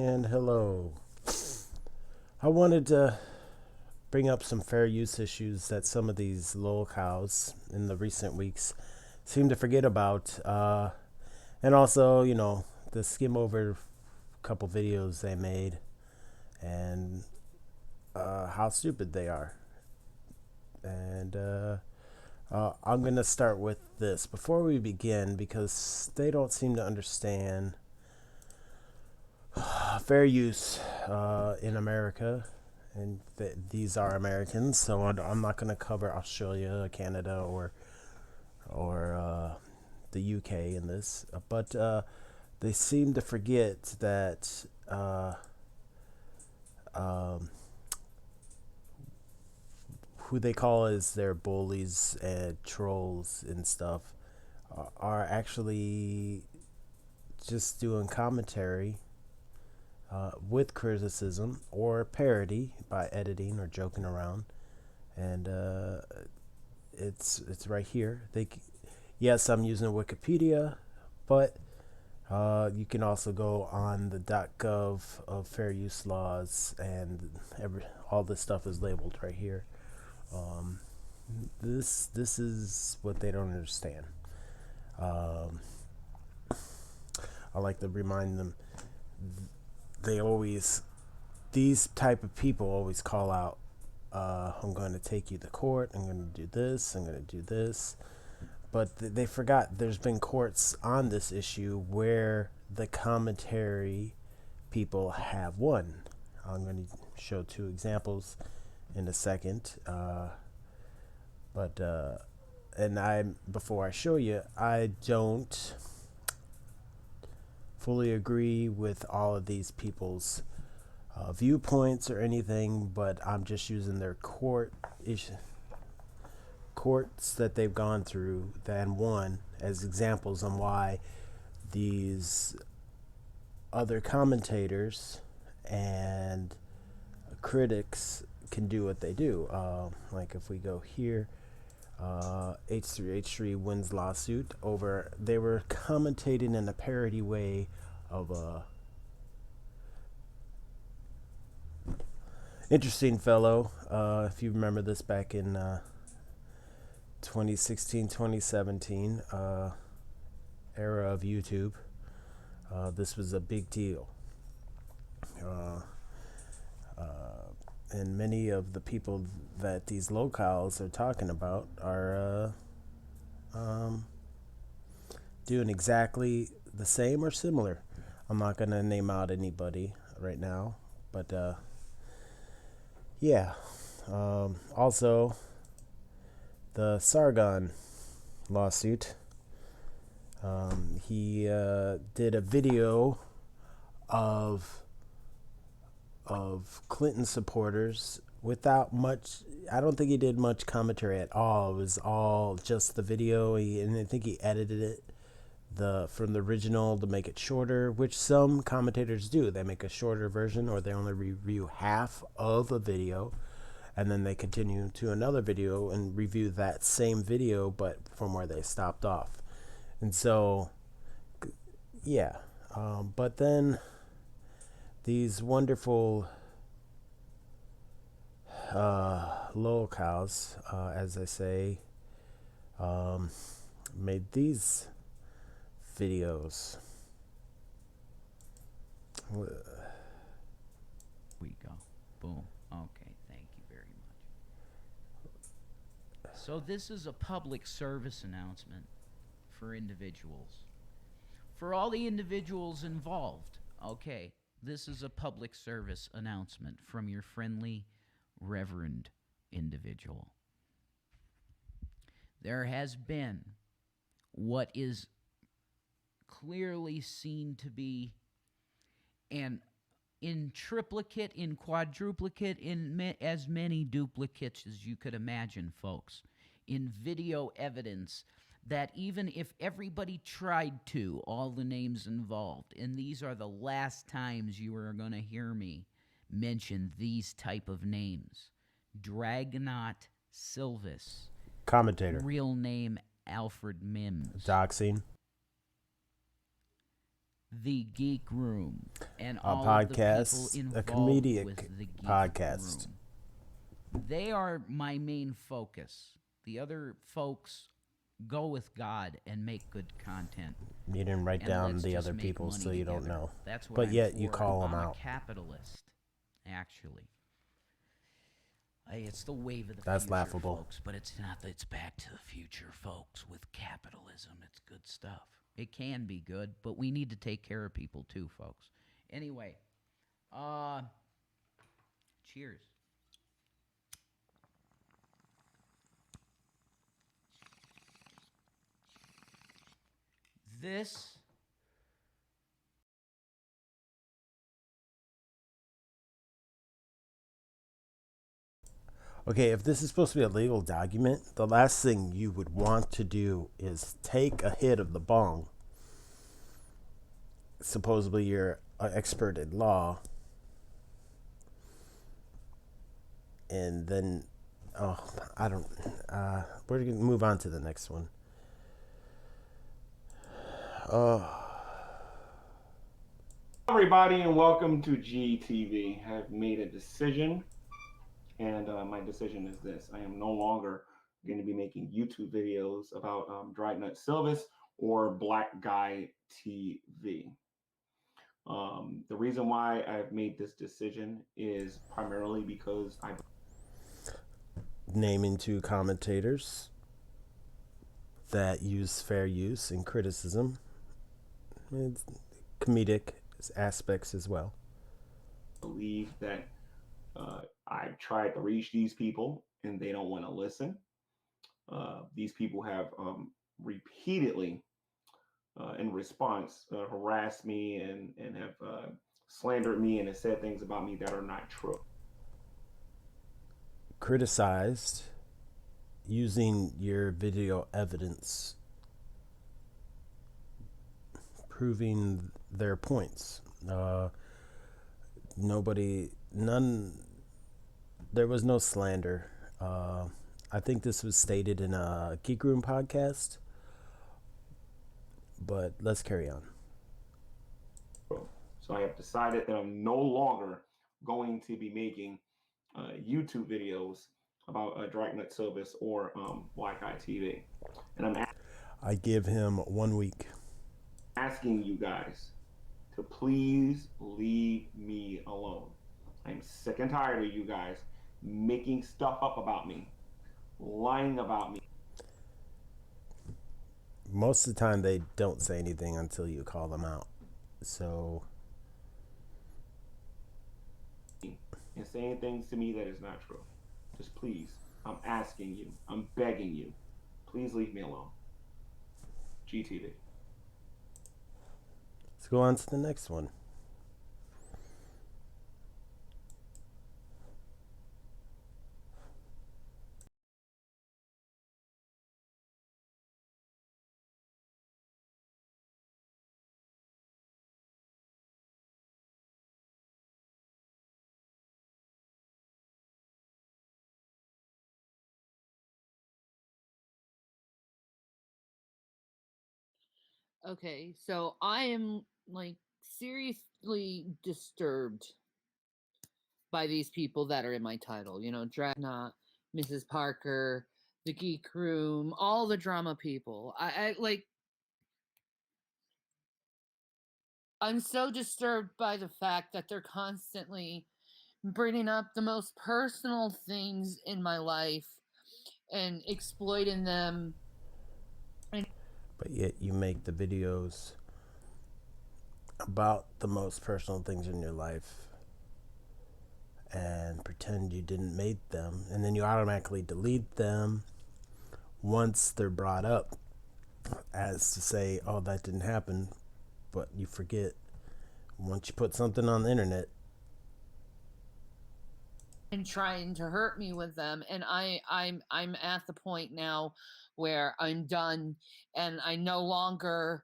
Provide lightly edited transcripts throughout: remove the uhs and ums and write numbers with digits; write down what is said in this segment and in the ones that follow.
and hello. I wanted to bring up some fair use issues that some of these locals in the recent weeks seem to forget about. And also, to skim over a couple videos they made and how stupid they are. And I'm going to start with this before we begin because they don't seem to understand fair use in America, and these are Americans. So I'm not going to cover Australia, Canada, or the UK in this, but they seem to forget that who they call as their bullies and trolls and stuff are actually just doing commentary with criticism or parody by editing or joking around, and it's right here. Yes, I'm using Wikipedia, but you can also go on the .gov of fair use laws, and all this stuff is labeled right here. This is what they don't understand. I like to remind them. These type of people always call out, I'm going to take you to court, I'm going to do this, I'm going to do this. But they forgot there's been courts on this issue where the commentary people have won. I'm going to show two examples in a second. Before I show you, I don't fully agree with all of these people's viewpoints or anything, but I'm just using their courts that they've gone through and won as examples on why these other commentators and critics can do what they do. Like if we go here, H3H3 wins lawsuit over they were commentating in a parody way of a interesting fellow. If you remember this back in 2016, 2017 era of YouTube, this was a big deal. And many of the people that these locales are talking about are doing exactly the same or similar. I'm not going to name out anybody right now, but yeah. Also, the Sargon lawsuit. He did a video of Clinton supporters without much. I don't think he did much commentary at all. It was all just the video, and I think he edited it from the original to make it shorter, which some commentators do. They make a shorter version, or they only review half of a video, and then they continue to another video and review that same video, but from where they stopped off. And so, yeah. But then these wonderful locals, as I say, made these videos. We go. Boom. Okay, thank you very much. So this is a public service announcement for individuals. For all the individuals involved, okay, this is a public service announcement from your friendly reverend individual. There has been what is clearly seen to be in triplicate, in quadruplicate, in as many duplicates as you could imagine, folks, in video evidence that even if everybody tried to, all the names involved, and these are the last times you are going to hear me mention these type of names. Dragnot Silvis. Commentator. Real name Alfred Mims. Doxing. the Geek Room and A all of the people podcast, a involved comedic with the Geek podcast. Room. They are my main focus. The other folks go with God and make good content. You didn't write And down let's the just other make people, money so you don't together. know. That's what But I'm yet for. you call them I'm out. a capitalist, actually. It's the wave of the That's future, laughable. folks, but it's not. It's back to the future, folks, with capitalism. It's good stuff. It can be good, but we need to take care of people too, folks. Anyway, cheers. This Okay, if this is supposed to be a legal document, the last thing you would want to do is take a hit of the bong. Supposedly you're an expert in law. And then, I don't, we're going to move on to the next one. Everybody, and welcome to GTV. I've made a decision, and my decision is this: I am no longer going to be making YouTube videos about Dragnet Silvis or Black Guy TV. The reason why I've made this decision is primarily because I Naming two commentators that use fair use and criticism. It's comedic aspects as well. believe that I've tried to reach these people and they don't want to listen. These people have repeatedly, in response, harassed me and have slandered me and have said things about me that are not true. Criticized using your video evidence, proving their points. There was no slander. I think this was stated in a Geek Room podcast, but let's carry on. So I have decided that I'm no longer going to be making YouTube videos about Dragnet Silvis or Black Eye TV. And I give him 1 week. asking you guys to please leave me alone. I'm sick and tired of you guys making stuff up about me, lying about me. Most of the time, they don't say anything until you call them out. So, And saying things to me that is not true. Just please, I'm asking you, I'm begging you, please leave me alone. GTV. let's go on to the next one. Okay, so I am like seriously disturbed by these people that are in my title. You know, Dreadnought, Mrs. Parker, the Geek Room, all the drama people. I'm so disturbed by the fact that they're constantly bringing up the most personal things in my life and exploiting them. But yet you make the videos about the most personal things in your life and pretend you didn't make them, and then you automatically delete them once they're brought up, as to say, oh, that didn't happen. But you forget, once you put something on the internet, and trying to hurt me with them, and I'm at the point now where I'm done and I no longer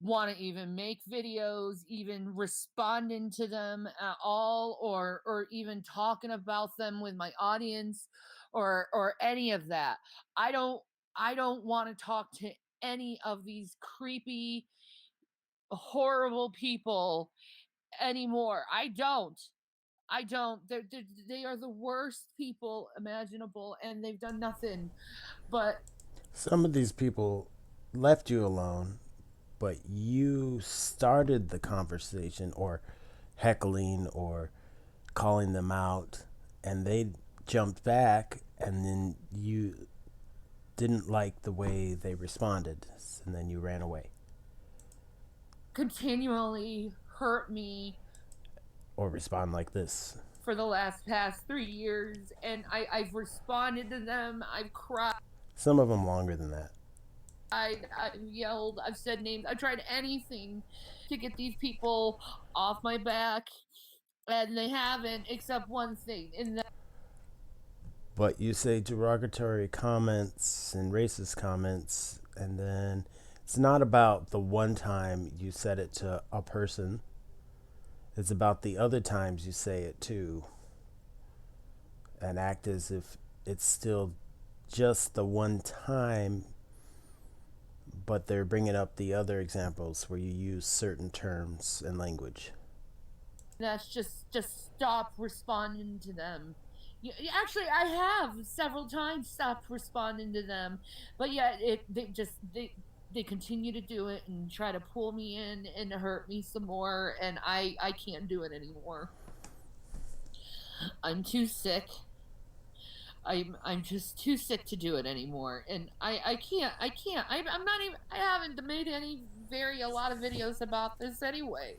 want to even make videos, even responding to them at all, or even talking about them with my audience, or any of that. I don't want to talk to any of these creepy horrible people anymore. I don't. They are the worst people imaginable, and they've done nothing but. Some of these people left you alone, but you started the conversation or heckling or calling them out, and they jumped back, and then you didn't like the way they responded, and then you ran away. Continually hurt me or respond like this. For the past 3 years, and I've responded to them. I've cried. Some of them longer than that. I've yelled. I've said names. I've tried anything to get these people off my back, and they haven't, except one thing. But you say derogatory comments and racist comments, and then it's not about the one time you said it to a person. It's about the other times you say it too, and act as if it's still just the one time, but they're bringing up the other examples where you use certain terms and language. That's just stop responding to them. Actually, I have several times stopped responding to them, but yet they continue to do it and try to pull me in and hurt me some more, and I can't do it anymore. I'm too sick. I'm just too sick to do it anymore, and I can't. I'm not even. I haven't made a lot of videos about this anyway.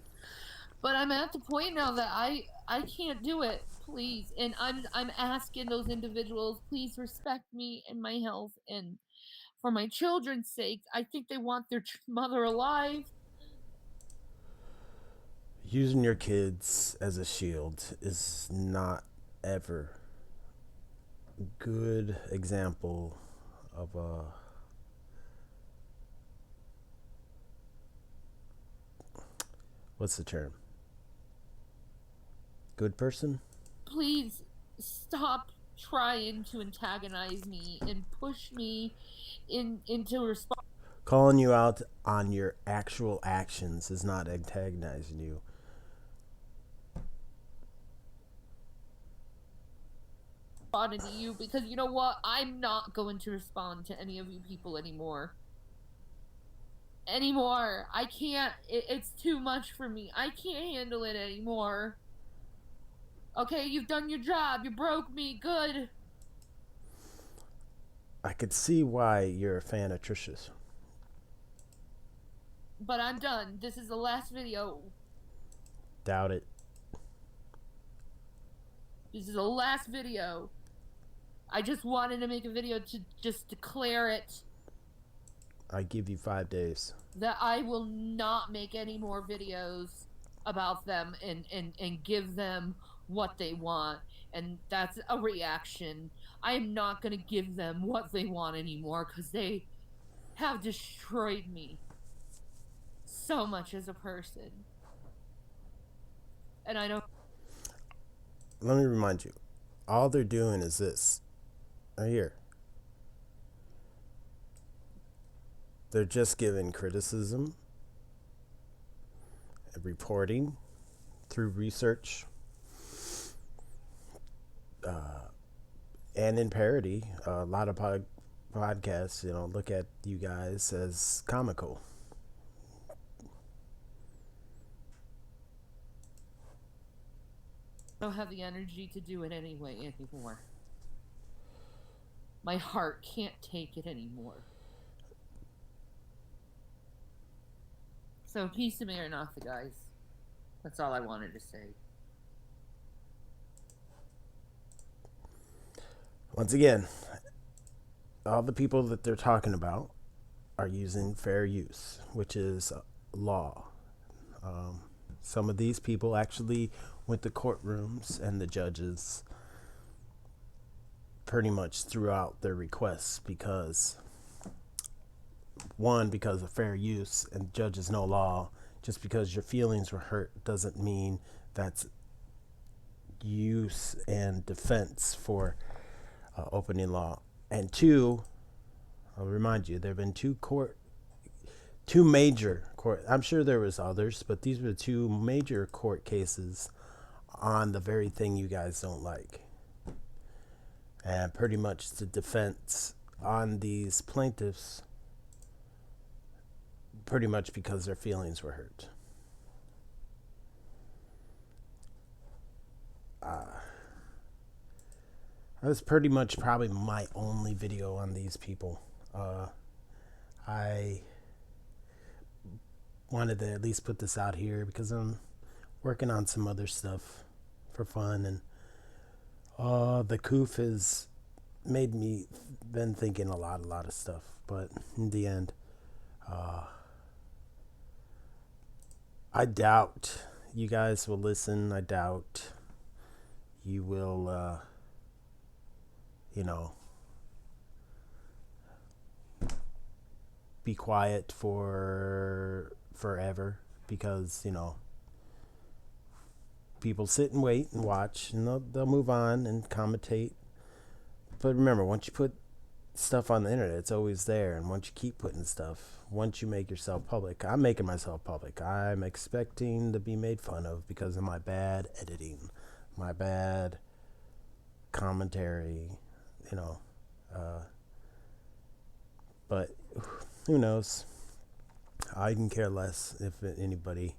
But I'm at the point now that I can't do it, please. And I'm asking those individuals, please respect me and my health, and for my children's sake. I think they want their mother alive. Using your kids as a shield is not ever a good example of a what's the term? Good person? Please stop trying to antagonize me and push me into response. Calling you out on your actual actions is not antagonizing you. To you, because you know what? I'm not going to respond to any of you people anymore. I can't. It's too much for me. I can't handle it anymore. Okay, you've done your job. You broke me. Good. I could see why you're a fan of Trisha's. But I'm done. This is the last video. Doubt it. This is the last video. I just wanted to make a video to just declare it. I give you 5 days. That I will not make any more videos about them and give them what they want. And that's a reaction. I am not going to give them what they want anymore, because they have destroyed me so much as a person. And I don't. Let me remind you, all they're doing is this right here. They're just giving criticism and reporting through research and in parody. A lot of podcasts, look at you guys as comical. I don't have the energy to do it anymore. My heart can't take it anymore. So peace to Maranatha, guys. That's all I wanted to say. Once again, all the people that they're talking about are using fair use, which is law. Some of these people actually went to courtrooms, and the judges pretty much threw out their requests because of fair use, and judges know law. Just because your feelings were hurt doesn't mean that's use and defense for opening law. And two, I'll remind you, there have been two two major court. I'm sure there was others, but these were the two major court cases on the very thing you guys don't like. And pretty much the defense on these plaintiffs, pretty much because their feelings were hurt. That's pretty much probably my only video on these people. I wanted to at least put this out here because I'm working on some other stuff for fun, and the coof has made me been thinking a lot of stuff, but in the end, I doubt you guys will listen. I doubt you will be quiet for forever, because people sit and wait and watch, and they'll move on and commentate. But remember, once you put stuff on the internet, it's always there. And once you keep putting stuff, once you make yourself public, I'm making myself public. I'm expecting to be made fun of because of my bad editing, my bad commentary, but who knows? I can care less if anybody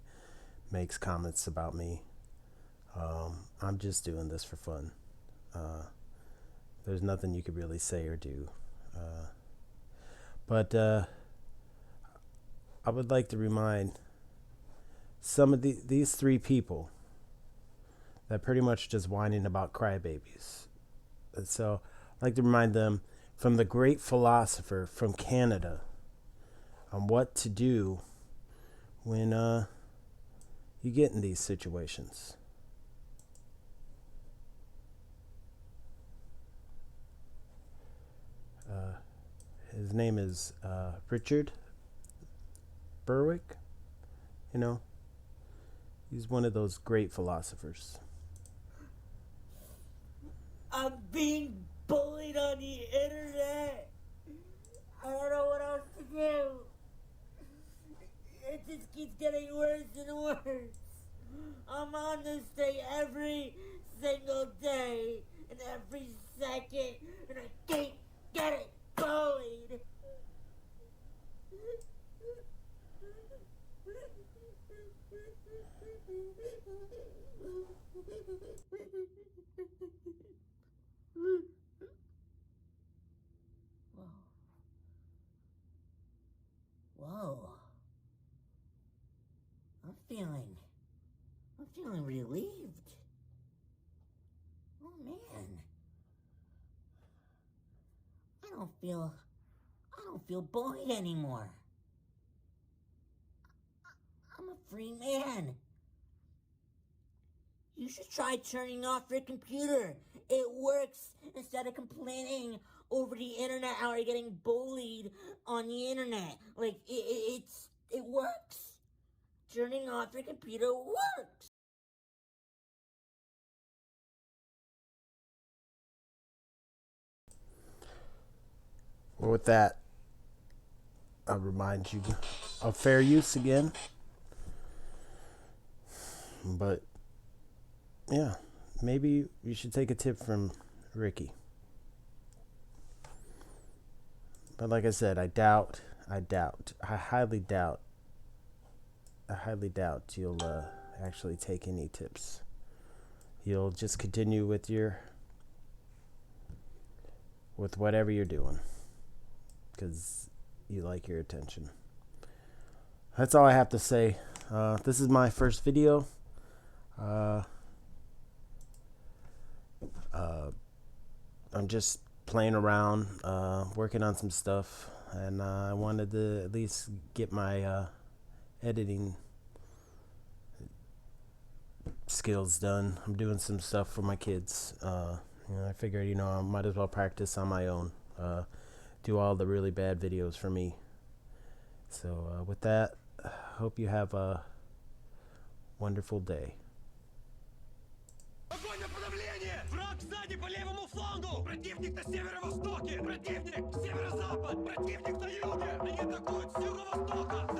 makes comments about me. I'm just doing this for fun. There's nothing you could really say or do. But I would like to remind some of these three people that pretty much just whining about crybabies. And so I'd like to remind them from the great philosopher from Canada on what to do when you get in these situations. His name is Richard Berwick. He's one of those great philosophers. I'm being bullied on the internet. I don't know what else to do. It just keeps getting worse and worse. I'm on this thing every single day and every second, and I keep getting bullied. Whoa. I'm feeling relieved. Oh man. I don't feel bullied anymore. I'm a free man. You should try turning off your computer. It works. Instead of complaining over the internet how you're getting bullied on the internet. Like, it works. Turning off your computer works. Well, with that, I'll remind you of fair use again. But yeah, maybe you should take a tip from Ricky. But like I said, I highly doubt you'll actually take any tips. You'll just continue with whatever you're doing because you like your attention. That's all I have to say. This is my first video. I'm just playing around, working on some stuff, and I wanted to at least get my editing skills done. I'm doing some stuff for my kids. I figured, I might as well practice on my own. Do all the really bad videos for me. So with that, hope you have a wonderful day. Огонь на подавление! Враг сзади по левому флангу! Противник на северо-востоке! Противник! Северо-запад! Противник на юге! Они атакуют с юго-востока!